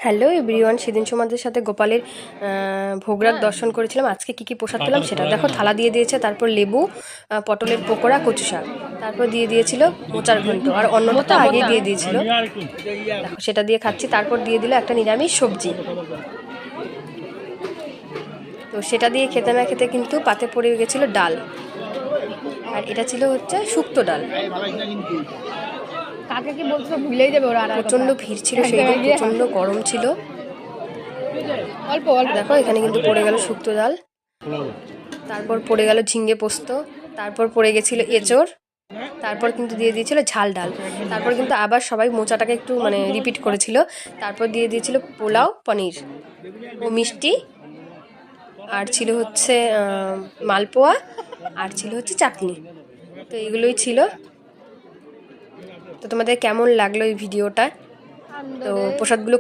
Hello everyone, সেদিন তোমাদের সাথে গোপালের ভোগরাগ দর্শন করেছিলাম। আজকে কি কি প্রসাদ পেলাম সেটা দেখো। থালা দিয়ে দিয়েছে, তারপর লেবু, পটলের পকোড়া, কচু শাক, তারপর দিয়ে দিয়েছিল মোচার ঘন্ট, আর অন্যটা তো আগেই দিয়ে দিয়েছিল। দেখো সেটা দিয়ে খাচ্ছি। তারপর দিয়ে দিল একটা নিরামিষ সবজি। তো সেটা দিয়ে খেতে না খেতে কিন্তু পাতে পড়ে গেছিলো ডাল, আর এটা ছিল হচ্ছে শুক্তো ডাল। কাকে কি বলছো ভুলেই যাবে ওরা। প্রচণ্ড ভিড় ছিল সেই দিন, প্রচণ্ড গরম ছিল। অল্প অল্প দেখো এখানে কিন্তু পড়ে গেল শুক্তো ডাল, তারপর পড়ে গেল ঝিঙ্গে পোস্ত, তারপর পড়ে গেছিল এঁচড়, তারপর কিন্তু দিয়ে দিয়েছিল ঝাল ডাল, তারপর কিন্তু আবার সবাই মোচাটাকে একটু রিপিট করেছিল। তারপর দিয়ে দিয়েছিল পোলাও, পনির ও মিষ্টি, আর ছিল হচ্ছে মালপোয়া, আর ছিল হচ্ছে চাটনি। তো এগুলোই ছিল। তো তোমাদের কেমন লাগলো এই ভিডিওটা? তো প্রসাদগুলো